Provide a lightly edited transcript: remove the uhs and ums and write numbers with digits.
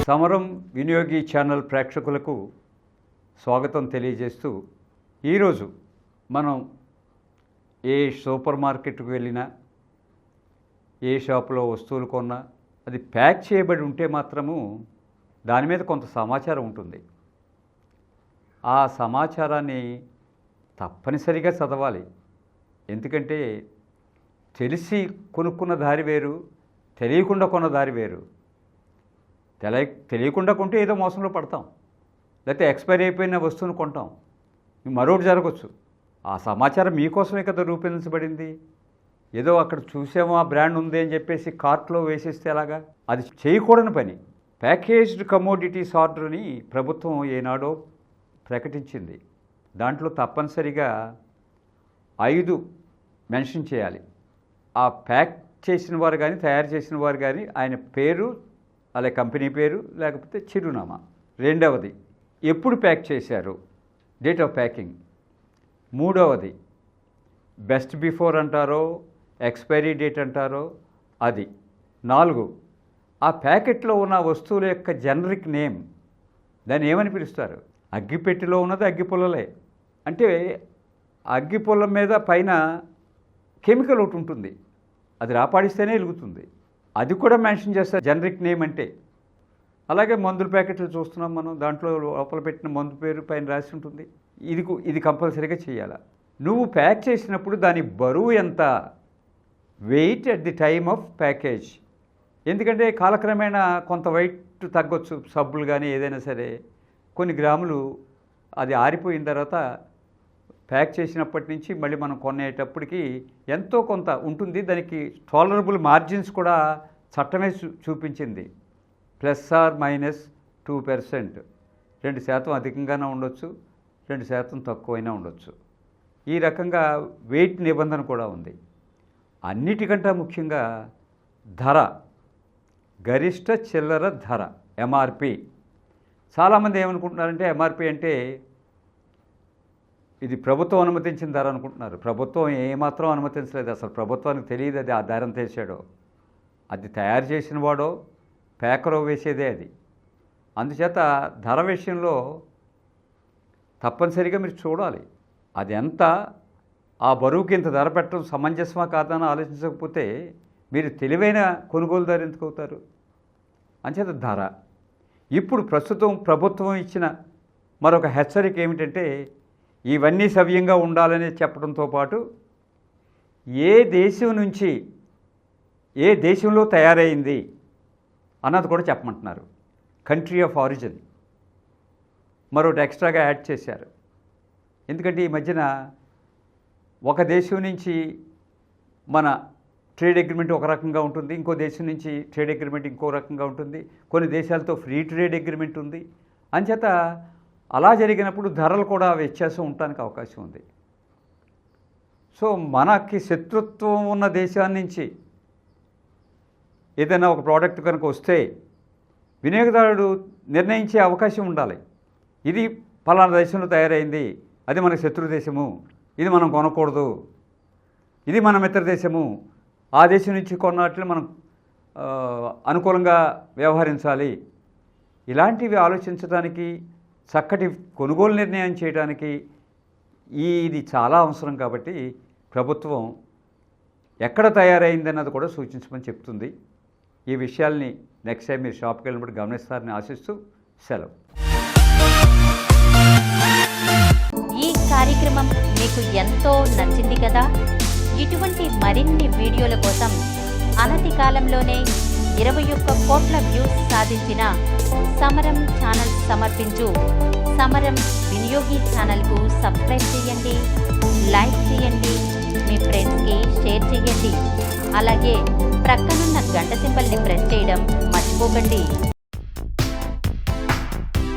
సమరం వినియోగి ఛానల్ ప్రేక్షకులకు స్వాగతం తెలియజేస్తూ ఈరోజు మనం ఏ సూపర్ మార్కెట్కు వెళ్ళినా ఏ షాపులో వస్తువులు కొన్నా అది ప్యాక్ చేయబడి ఉంటే మాత్రము దాని మీద కొంత సమాచారం ఉంటుంది. ఆ సమాచారాన్ని తప్పనిసరిగా చదవాలి. ఎందుకంటే తెలిసి కొనుక్కున్న దారి వేరు, తెలియకుండా కొన్న దారి వేరు. తెలియకుండా కొంటే ఏదో మోసంలో పడతాం, లేకపోతే ఎక్స్పైరీ అయిపోయిన వస్తువును కొంటాం, మరొకటి జరగవచ్చు. ఆ సమాచారం మీకోసమే కదా రూపొందించబడింది. ఏదో అక్కడ చూసామో ఆ బ్రాండ్ ఉంది అని చెప్పేసి కార్ట్లో వేసేస్తే ఎలాగా? అది చేయకూడని పని. ప్యాకేజ్డ్ కమోడిటీస్ ఆర్డర్ అని ప్రభుత్వం ఏనాడో ప్రకటించింది. దాంట్లో తప్పనిసరిగా 5 మెన్షన్ చేయాలి. ఆ ప్యాక్ చేసిన వారు కానీ తయారు చేసిన వారు కానీ ఆయన పేరు, అలాగే కంపెనీ పేరు, లేకపోతే చిరునామా. రెండవది ఎప్పుడు ప్యాక్ చేశారు, డేట్ ఆఫ్ ప్యాకింగ్. మూడవది బెస్ట్ బిఫోర్ అంటారో ఎక్స్పైరీ డేట్ అంటారో అది. 4 ఆ ప్యాకెట్లో ఉన్న వస్తువుల యొక్క జనరిక్ నేమ్, దాన్ని ఏమని పిలుస్తారు? అగ్గిపెట్టిలో ఉన్నది అగ్గిపుల్లలే అంటే అగ్గిపుల్ల మీద పైన కెమికల్ ఒకటి ఉంటుంది, అది రాపాడిస్తేనే వెలుగుతుంది. అది కూడా మెన్షన్ చేస్తారు జనరిక్ నేమ్ అంటే. అలాగే మందుల ప్యాకెట్లు చూస్తున్నాం మనం, దాంట్లో లోపల పెట్టిన మందు పేరు పైన రాసి ఉంటుంది. ఇది కంపల్సరీగా చేయాలి. నువ్వు ప్యాక్ చేసినప్పుడు దాని బరువు ఎంత, weight at the time of package. ఎందుకంటే కాలక్రమేణా కొంత వెయిట్ తగ్గొచ్చు. సబ్బులు కానీ ఏదైనా సరే కొన్ని గ్రాములు అది ఆరిపోయిన తర్వాత ప్యాక్ చేసినప్పటి నుంచి మళ్ళీ మనం కొనేటప్పటికి ఎంతో కొంత ఉంటుంది. దానికి టాలరబుల్ మార్జిన్స్ కూడా చట్టమే చూపించింది. ±2%. 2% అధికంగానే ఉండొచ్చు, 2% తక్కువైనా ఉండొచ్చు. ఈ రకంగా వెయిట్ నిబంధన కూడా ఉంది. అన్నిటికంటే ముఖ్యంగా ధర, గరిష్ట చిల్లర ధర, ఎంఆర్పి. చాలామంది ఏమనుకుంటున్నారంటే ఎంఆర్పి అంటే ఇది ప్రభుత్వం అనుమతించిన ధర అనుకుంటున్నారు. ప్రభుత్వం ఏమాత్రం అనుమతించలేదు. అసలు ప్రభుత్వానికి తెలియదు అది ఆ ధరను తెచ్చాడో. అది తయారు చేసిన వాడో పేకరో వేసేదే అది. అందుచేత ధర విషయంలో తప్పనిసరిగా మీరు చూడాలి. అది ఎంత, ఆ బరువుకి ఇంత ధర పెట్టడం సమంజసమా కాదని ఆలోచించకపోతే మీరు తెలివైన కొనుగోలుదారు ఎందుకు అవుతారు? అంచేత ధర. ఇప్పుడు ప్రస్తుతం ప్రభుత్వం ఇచ్చిన మరొక హెచ్చరిక ఏమిటంటే ఇవన్నీ సవ్యంగా ఉండాలని చెప్పడంతో పాటు ఏ దేశం నుంచి ఏ దేశంలో తయారైంది అన్నది కూడా చెప్పమంటున్నారు. కంట్రీ ఆఫ్ ఆరిజిన్ మరొకటి ఎక్స్ట్రాగా యాడ్ చేశారు. ఎందుకంటే ఈ మధ్యన ఒక దేశం నుంచి మన ట్రేడ్ అగ్రిమెంట్ ఒక రకంగా ఉంటుంది, ఇంకో దేశం నుంచి ట్రేడ్ అగ్రిమెంట్ ఇంకో రకంగా ఉంటుంది, కొన్ని దేశాలతో ఫ్రీ ట్రేడ్ అగ్రిమెంట్ ఉంది. అంచేత అలా జరిగినప్పుడు ధరలు కూడా వ్యత్యాసం ఉండడానికి అవకాశం ఉంది. సో మనకి శత్రుత్వం ఉన్న దేశాన్ని నుంచి ఏదైనా ఒక ప్రోడక్ట్ కనుక వస్తే వినియోగదారుడు నిర్ణయించే అవకాశం ఉండాలి. ఇది ఫలానా దేశంలో తయారైంది, అది మన శత్రు దేశము, ఇది మనం కొనకూడదు, ఇది మన మిత్ర దేశము, ఆ దేశం నుంచి కొన్నట్లు మనం అనుకూలంగా వ్యవహరించాలి. ఇలాంటివి ఆలోచించడానికి, చక్కటి కొనుగోలు నిర్ణయం చేయడానికి ఇది చాలా అవసరం. కాబట్టి ప్రభుత్వం ఎక్కడ తయారైందన్నది కూడా సూచించమని చెప్తుంది. ఈ విషయాల్ని నెక్స్ట్ టైం మీరు షాప్కి వెళ్ళినప్పుడు గమనిస్తారని ఆశిస్తూ సెలవు. ఈ కార్యక్రమం మీకు ఎంతో నచ్చింది కదా. ఇటువంటి మరిన్ని వీడియోల కోసం అనతి కాలంలోనే 21 కోట్ల వ్యూస్ సాధించిన సమరం ఛానల్ సమర్పించు సమరం వినియోగి ఛానల్కు సబ్స్క్రైబ్ చేయండి, లైక్ చేయండి, మీ ఫ్రెండ్స్కి షేర్ చేయండి. అలాగే ప్రక్కనున్న గంట సింబల్ని ప్రెస్ చేయడం మర్చిపోకండి.